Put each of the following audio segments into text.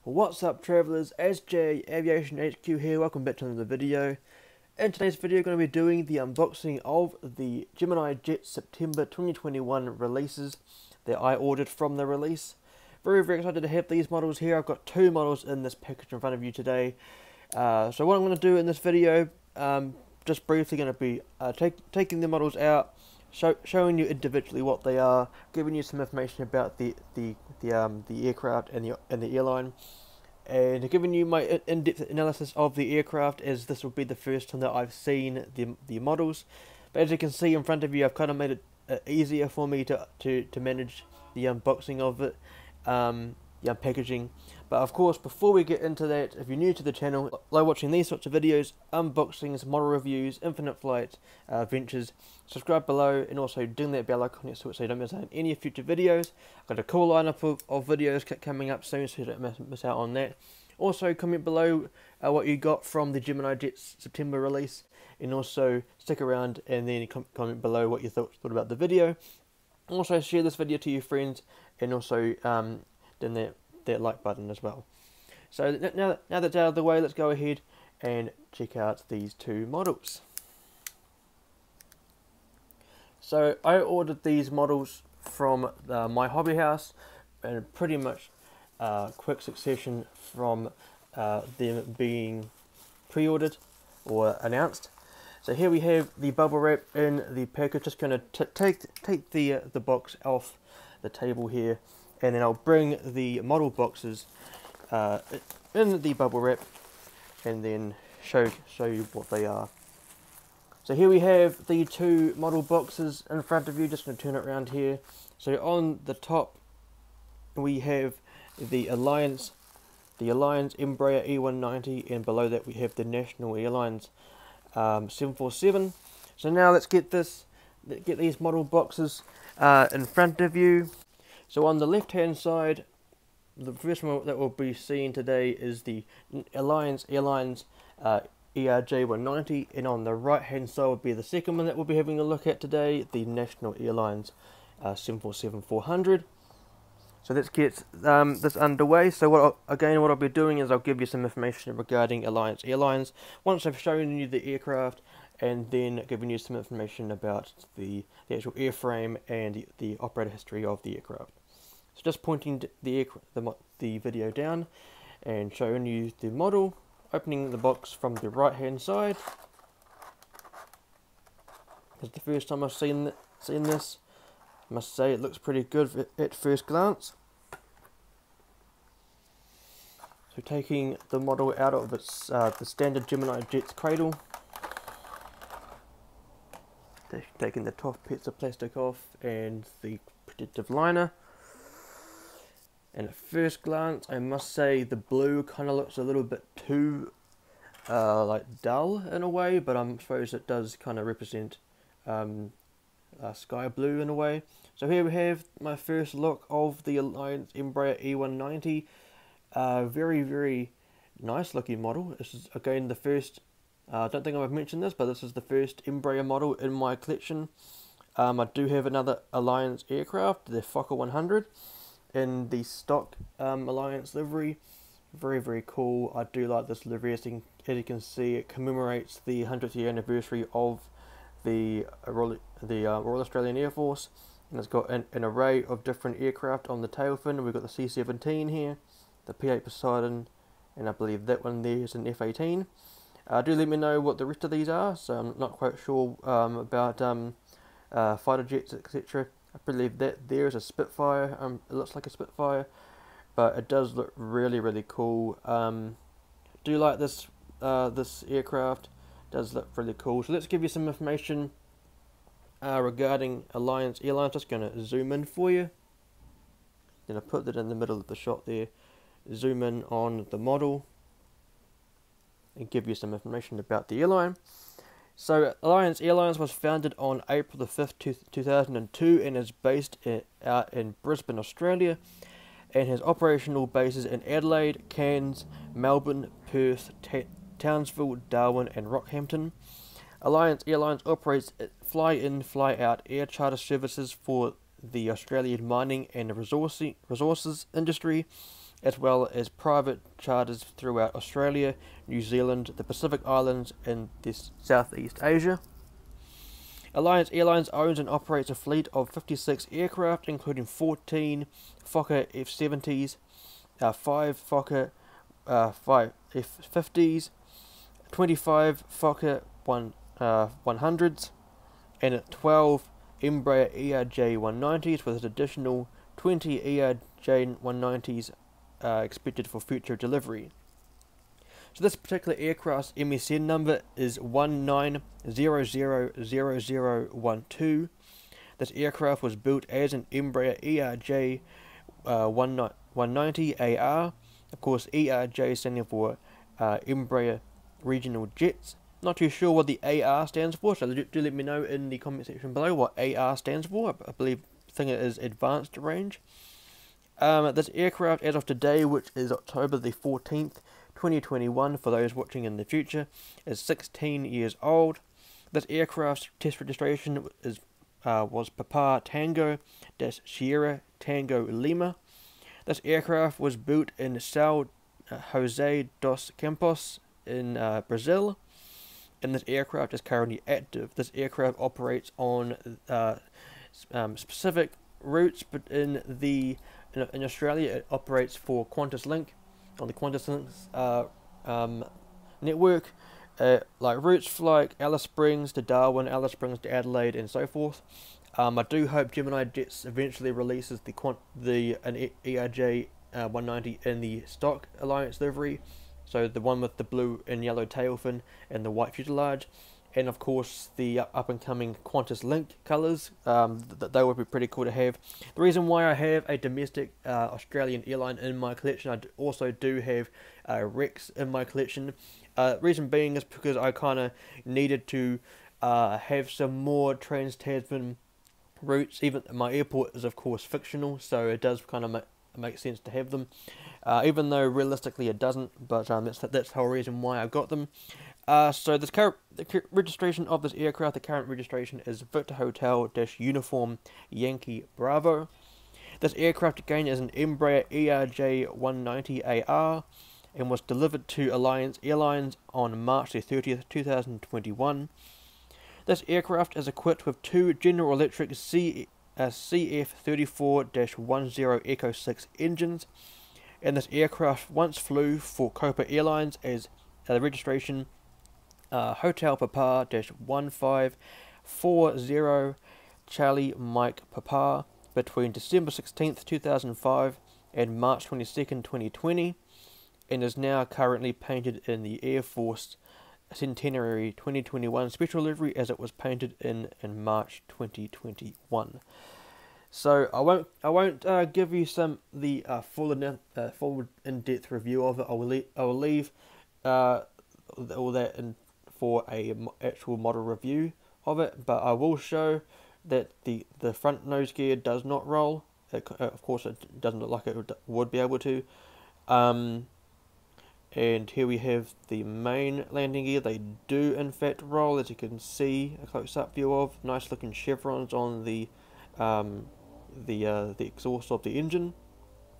What's up travellers, SJ Aviation HQ here, welcome back to another video. In today's video I'm going to be doing the unboxing of the Gemini Jet September 2021 releases that I ordered from the release. Very excited to have these models here. I've got two models in this package in front of you today. So what I'm going to do in this video, just briefly going to be taking the models out, showing you individually what they are, giving you some information about the aircraft and the airline, and giving you my in-depth analysis of the aircraft, as this will be the first time that I've seen the models. But as you can see in front of you, I've kind of made it easier for me to manage the unboxing of it, the packaging. But of course, before we get into that, if you're new to the channel, like watching these sorts of videos, unboxings, model reviews, infinite flight ventures, subscribe below, and also ding that bell icon next to it so you don't miss out on any future videos. I've got a cool lineup of videos coming up soon, so you don't miss out on that. Also, comment below what you got from the Gemini Jet September release, and also stick around and then comment below what you thought about the video. Also, share this video to your friends, and also then that like button as well. So now that's out of the way, let's go ahead and check out these two models. So I ordered these models from my hobby house, and pretty much quick succession from them being pre-ordered or announced. So here we have the bubble wrap in the package. Just going to take the box off the table here, and then I'll bring the model boxes in the bubble wrap and then show you what they are. So here we have the two model boxes in front of you. Just going to turn it around here. So on the top we have the Alliance Embraer E190, and below that we have the National Airlines 747. So now let's get these model boxes in front of you. So on the left hand side, the first one that we'll be seeing today is the Airlines ERJ190, and on the right hand side will be the second one that we'll be having a look at today, the National Airlines 747-400. So let's get this underway. So what I'll be doing is I'll give you some information regarding Alliance Airlines once I've shown you the aircraft, and then giving you some information about the actual airframe and the operator history of the aircraft. So just pointing the video down and showing you the model, opening the box from the right hand side. It's the first time I've seen this. I must say it looks pretty good at first glance. So taking the model out of its the standard Gemini Jet's cradle, taking the top bits of plastic off and the protective liner. And at first glance, I must say the blue kind of looks a little bit too like dull in a way, but I suppose it does kind of represent sky blue in a way. So here we have my first look of the Alliance Embraer E190. Very nice looking model. This is again the first, I don't think I've mentioned this, but this is the first Embraer model in my collection. I do have another Alliance aircraft, the Fokker 100, in the stock Alliance livery. Very cool. I do like this livery. As you can see, it commemorates the 100th year anniversary of the Royal Australian Air Force, and it's got an array of different aircraft on the tail fin. We've got the C-17 here, the P-8 Poseidon, and I believe that one there is an F-18. Do let me know what the rest of these are. So I'm not quite sure about fighter jets, etc. I believe that there is a Spitfire. It looks like a Spitfire, but it does look really cool. Do like this this aircraft. It does look really cool. So let's give you some information regarding Alliance Airlines. Just going to zoom in for you. Then I put that in the middle of the shot there. Zoom in on the model and give you some information about the airline. So Alliance Airlines was founded on April the 5th, 2002, and is based out in Brisbane, Australia, and has operational bases in Adelaide, Cairns, Melbourne, Perth, Townsville, Darwin and Rockhampton. Alliance Airlines operates fly-in, fly-out air charter services for the Australian mining and resources industry, as well as private charters throughout Australia, New Zealand, the Pacific Islands, and this Southeast Asia. Alliance Airlines owns and operates a fleet of 56 aircraft, including 14 Fokker F-70s, 5 Fokker 5 F-50s, 25 Fokker 100s, and 12 Embraer ERJ-190s, with an additional 20 ERJ-190s expected for future delivery. So this particular aircraft's MSN number is 19000012. This aircraft was built as an Embraer ERJ-190AR. Of course, ERJ standing for Embraer Regional Jets. Not too sure what the AR stands for, so do let me know in the comment section below what AR stands for. I think it is Advanced Range. This aircraft, as of today, which is October the 14th, 2021, for those watching in the future, is 16 years old. This aircraft's test registration was Papa Tango Sierra Tango Lima. This aircraft was built in São José dos Campos in Brazil, and this aircraft is currently active. This aircraft operates on specific routes, but in Australia it operates for Qantas Link, on the Qantas Link's network, like routes like Alice Springs to Darwin, Alice Springs to Adelaide, and so forth. I do hope Gemini Jets eventually releases an ERJ 190 in the stock Alliance livery, so the one with the blue and yellow tail fin and the white fuselage, and of course the up and coming Qantas Link colours. That would be pretty cool to have. The reason why I have a domestic Australian airline in my collection, I also do have Rex in my collection. Reason being is because I kind of needed to have some more trans-Tasman routes. Even my airport is of course fictional, so it does kind of make sense to have them, even though realistically it doesn't, but that's the whole reason why I got them. So the registration of this aircraft, the current registration is Victor Hotel Uniform Yankee Bravo. This aircraft again is an Embraer ERJ-190AR and was delivered to Alliance Airlines on March the 30th, 2021. This aircraft is equipped with two General Electric CF34-10 Echo 6 engines, and this aircraft once flew for Copa Airlines as the registration Hotel Papa 1540 Charlie Mike Papa between December 16th, 2005 and March 22nd, 2020, and is now currently painted in the Air Force Centenary 2021 special livery, as it was painted in March 2021. So I won't give you the full in-depth review of it. I will leave all that in for a actual model review of it, but I will show that the front nose gear does not roll. Of course, it doesn't look like it would be able to. And here we have the main landing gear. They do in fact roll, as you can see a close-up view of. Nice looking chevrons on the exhaust of the engine.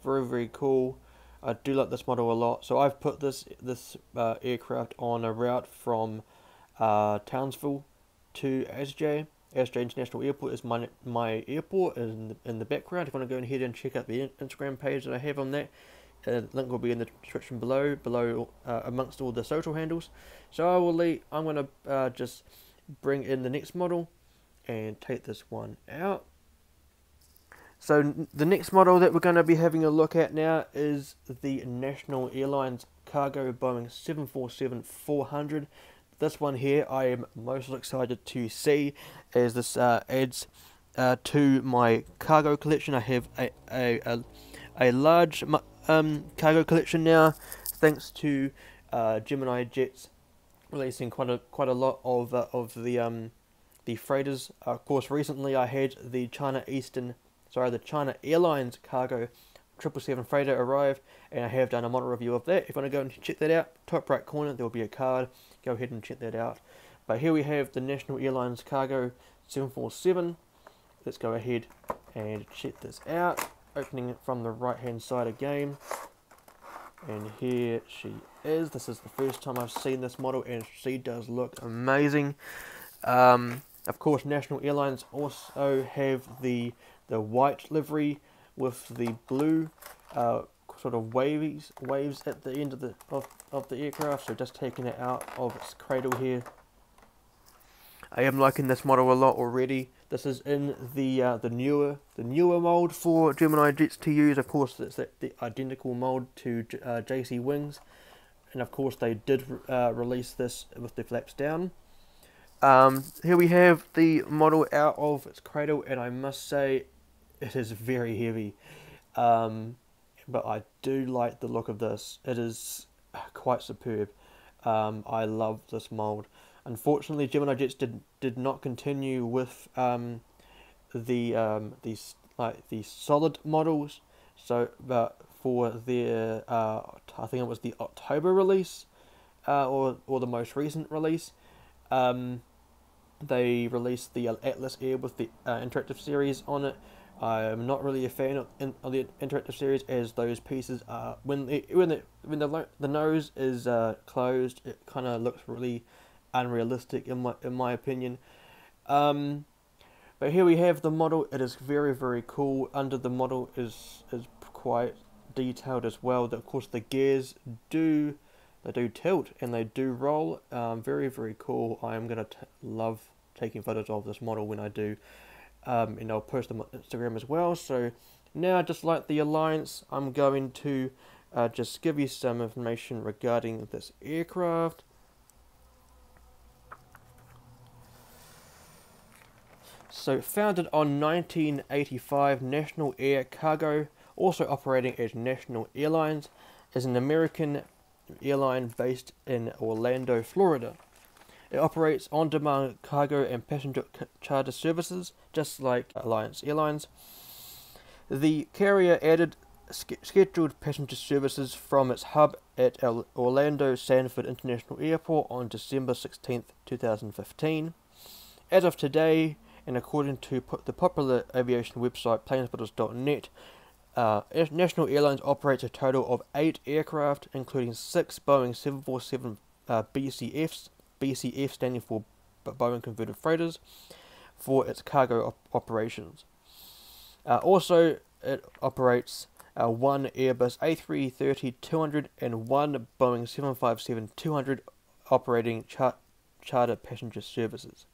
Very cool. I do like this model a lot. So I've put this aircraft on a route from Townsville to ASJ. ASJ International Airport is my airport in the background. If you want to go ahead and check out the Instagram page that I have on that, link will be in the description below amongst all the social handles. So I'm going to just bring in the next model and take this one out. So the next model that we're going to be having a look at now is the National Airlines Cargo Boeing 747-400. This one here I am most excited to see, as this adds to my cargo collection. I have a large cargo collection now, thanks to Gemini Jets releasing quite a lot of the freighters. Of course, recently I had the China Airlines Cargo 777 freighter arrive, and I have done a model review of that. If you want to go and check that out, top right corner there will be a card. Go ahead and check that out. But here we have the National Airlines Cargo 747. Let's go ahead and check this out. Opening it from the right hand side again. And here she is. This is the first time I've seen this model, and she does look amazing. Of course, National Airlines also have the white livery with the blue sort of waves at the end of the aircraft. So just taking it out of its cradle here. I am liking this model a lot already. This is in the newer mold for Gemini jets to use. Of course, it's the identical mold to JC Wings, and of course they did release this with the flaps down. Here we have the model out of its cradle, and I must say it is very heavy, but I do like the look of this. It is quite superb. I love this mold. Unfortunately, Gemini jets did not continue with these solid models. So, but for their I think it was the October release, or the most recent release, they released the Atlas Air with the interactive series on it. I'm not really a fan of the interactive series, as those pieces are when the nose is closed, it kind of looks really unrealistic in my opinion. But here we have the model. It is very cool. Under the model is quite detailed as well. Of course, the gears do tilt and they do roll. Very cool. I am gonna love taking photos of this model when I do, and I'll post them on Instagram as well. So now, just like the Alliance, I'm going to just give you some information regarding this aircraft. So, founded on 1985, National Air Cargo, also operating as National Airlines, is an American airline based in Orlando, Florida. It operates on-demand cargo and passenger charter services, just like Alliance Airlines. The carrier added scheduled passenger services from its hub at Orlando Sanford International Airport on December 16, 2015. As of today, and according to the popular aviation website planespotters.net, National Airlines operates a total of 8 aircraft, including 6 Boeing 747 BCFs, BCF standing for Boeing Converted Freighters, for its cargo operations. Also, it operates 1 Airbus A330-200 and 1 Boeing 757-200 operating charter passenger services.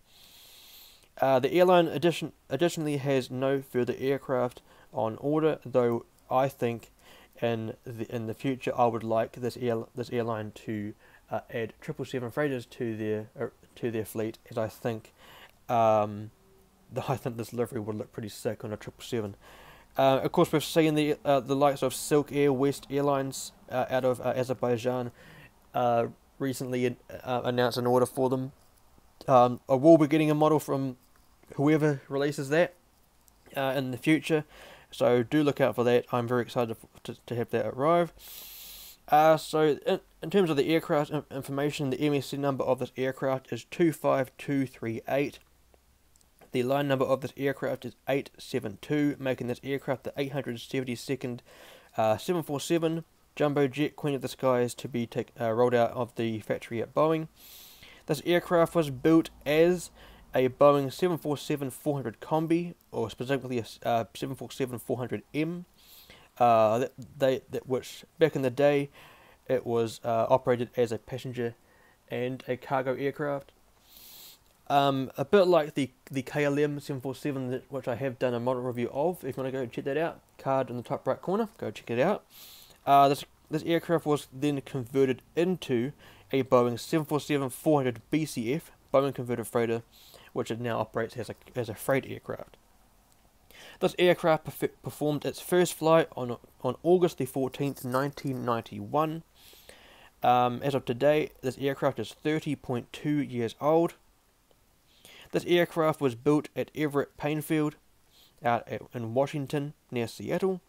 The airline additionally has no further aircraft on order, though I think in the future I would like this airline to add 777 freighters to their fleet, as I think this livery would look pretty sick on a 777. Of course, we've seen the likes of Silk Air, West Airlines out of Azerbaijan recently announced an order for them. I will be getting a model from whoever releases that in the future, so do look out for that. I'm very excited to have that arrive. So in terms of the aircraft information, the MSC number of this aircraft is 25238. The line number of this aircraft is 872, making this aircraft the 872nd 747 jumbo jet Queen of the Skies to be rolled out of the factory at Boeing. This aircraft was built as a Boeing 747-400 Combi, or specifically a 747-400M, which back in the day it was operated as a passenger and a cargo aircraft. A bit like the KLM 747, which I have done a model review of. If you want to go check that out, card in the top right corner, go check it out. This aircraft was then converted into a Boeing 747-400 BCF, Boeing Converted Freighter, which it now operates as a freight aircraft. This aircraft performed its first flight on August the 14th, 1991. As of today, this aircraft is 30.2 years old. This aircraft was built at Everett Painfield out in Washington, near Seattle,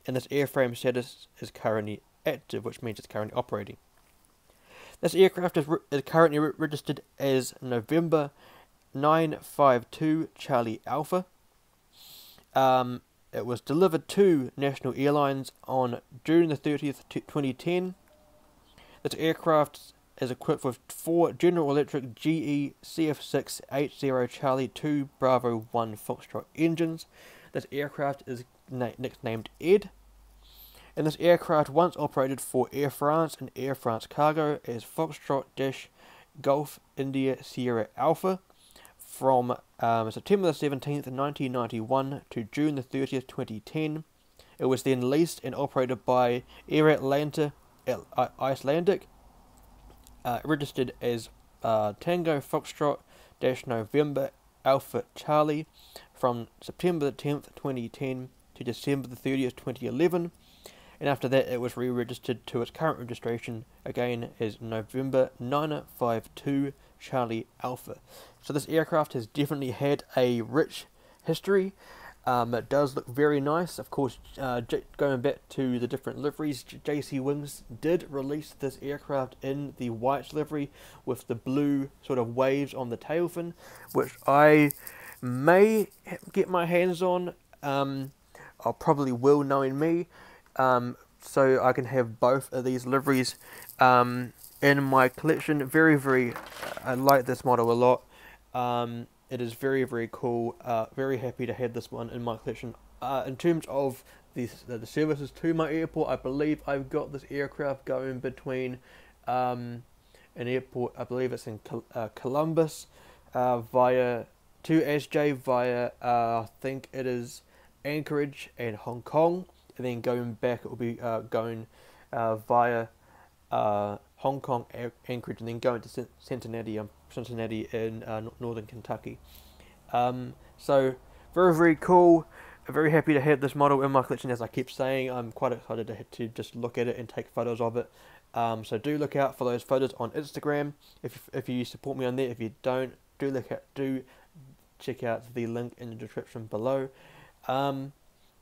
and this airframe status is currently active, which means it's currently operating. This aircraft is currently registered as November 952 Charlie Alpha. it was delivered to National Airlines on June the 30th, 2010. This aircraft is equipped with 4 General Electric GE CF680 Charlie 2 Bravo 1 Foxtrot engines. This aircraft is nicknamed Ed. And this aircraft once operated for Air France and Air France Cargo as Foxtrot-Golf India Sierra Alpha from September the 17th, 1991 to June the 30th, 2010. It was then leased and operated by Air Atlanta Icelandic, registered as Tango Foxtrot-November Alpha Charlie from September the 10th, 2010 to December the 30th, 2011. And after that it was re-registered to its current registration again as November 952 Charlie Alpha. So this aircraft has definitely had a rich history. It does look very nice. Of course, going back to the different liveries, JC Wings did release this aircraft in the white livery with the blue sort of waves on the tail fin, which I may get my hands on. I probably will, knowing me. So I can have both of these liveries in my collection. I like this model a lot. It is very cool. Very happy to have this one in my collection. In terms of the services to my airport, I believe I've got this aircraft going between an airport, I believe it's in Columbus, via to SJ via I think it is Anchorage and Hong Kong. And then going back, it will be going via Hong Kong, Anchorage, and then going to Cincinnati in northern Kentucky. So very cool. I'm very happy to have this model in my collection. As I keep saying, I'm quite excited to just look at it and take photos of it. So do look out for those photos on Instagram. If you support me on there, if you don't, do check out the link in the description below.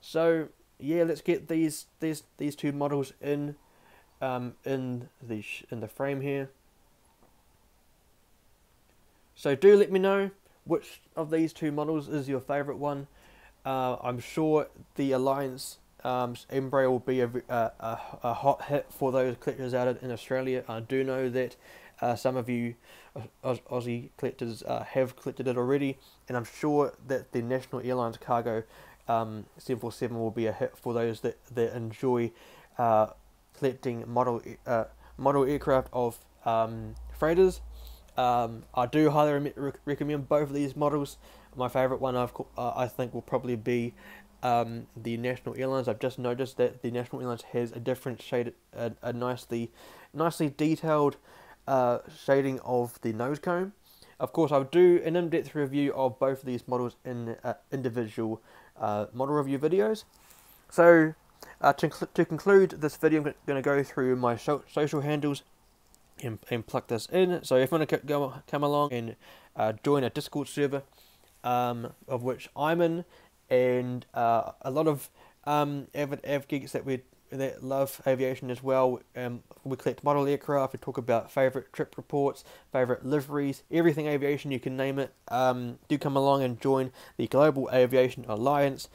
So yeah, let's get these two models in the frame here. So do let me know which of these two models is your favourite one. I'm sure the Alliance Embraer will be a hot hit for those collectors out in Australia. I do know that some of you Aussie collectors have collected it already, and I'm sure that the National Airlines Cargo 747 will be a hit for those that enjoy collecting model aircraft of freighters. I do highly recommend both of these models. My favourite one I think will probably be the National Airlines. I've just noticed that the National Airlines has a different shade, a nicely detailed shading of the nose cone. Of course, I'll do an in-depth review of both of these models in individual model review videos. So to conclude this video, I'm going to go through my social handles and plug this in. So if you want to come along and join a Discord server, of which I'm in, and a lot of avid av geeks that love aviation as well. We collect model aircraft, we talk about favourite trip reports, favourite liveries, everything aviation, you can name it. Do come along and join the Global Aviation Alliance.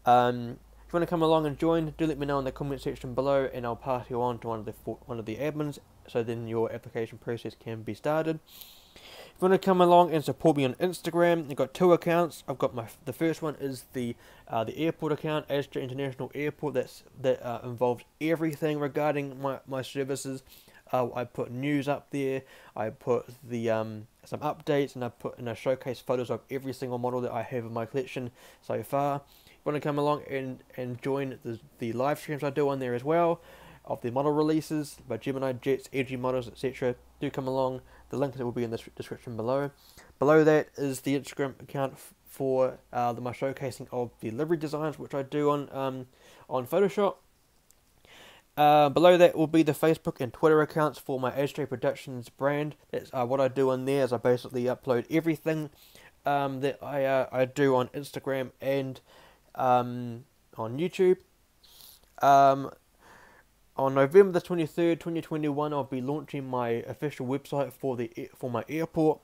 If you want to come along and join, do let me know in the comment section below, and I'll pass you on to one of the admins, so then your application process can be started. If you want to come along and support me on Instagram, I've got 2 accounts. I've got the first one is the airport account, Astra International Airport. That involves everything regarding my services. I put news up there. I put the some updates, and I showcase photos of every single model that I have in my collection so far. If you want to come along and join the live streams I do on there as well, of the model releases by Gemini, jets, edgy models, etc. Do come along. The link will be in the description below. Below that is the Instagram account for my showcasing of the livery designs, which I do on Photoshop. Below that will be the Facebook and Twitter accounts for my Astra Productions brand. That's what I do on there. Is I basically upload everything that I do on Instagram and on YouTube. On November the 23rd, 2021, I'll be launching my official website for my airport.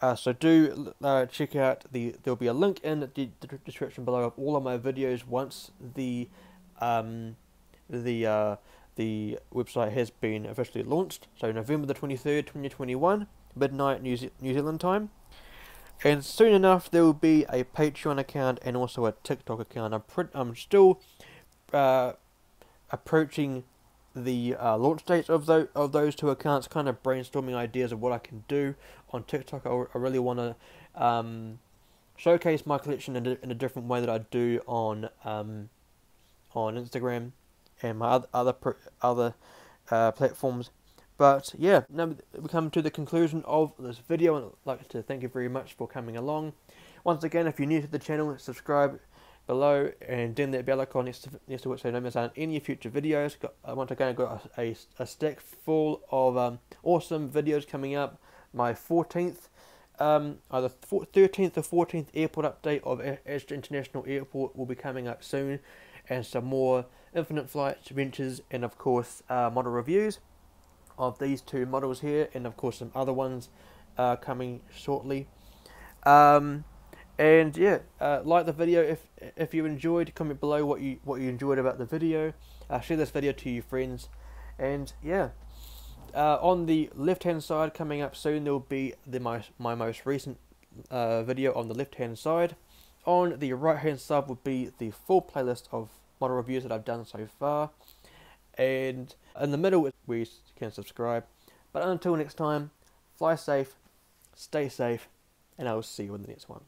So do check out there'll be a link in the description below of all of my videos once um, the website has been officially launched. So November the 23rd, 2021, midnight New Zealand time. And soon enough there will be a Patreon account and also a TikTok account. I'm still approaching the launch dates of those two accounts, kind of brainstorming ideas of what I can do on TikTok. I really want to showcase my collection in a different way that I do on Instagram and my other platforms. But yeah, now we come to the conclusion of this video, and I'd like to thank you very much for coming along. Once again, if you're new to the channel, subscribe below and dim that bell icon next to it so you don't miss out on any future videos. Once again, I've got a stack full of awesome videos coming up. My 14th, either 13th or 14th airport update of Ashton International Airport will be coming up soon, and some more infinite flights, adventures, and of course model reviews of these two models here, and of course some other ones coming shortly. And yeah, like the video if you enjoyed. Comment below what you enjoyed about the video. Share this video to your friends, and yeah, on the left hand side coming up soon there will be my most recent video on the left hand side. On the right hand side would be the full playlist of model reviews that I've done so far, and in the middle is where you can subscribe. But until next time, fly safe, stay safe, and I will see you in the next one.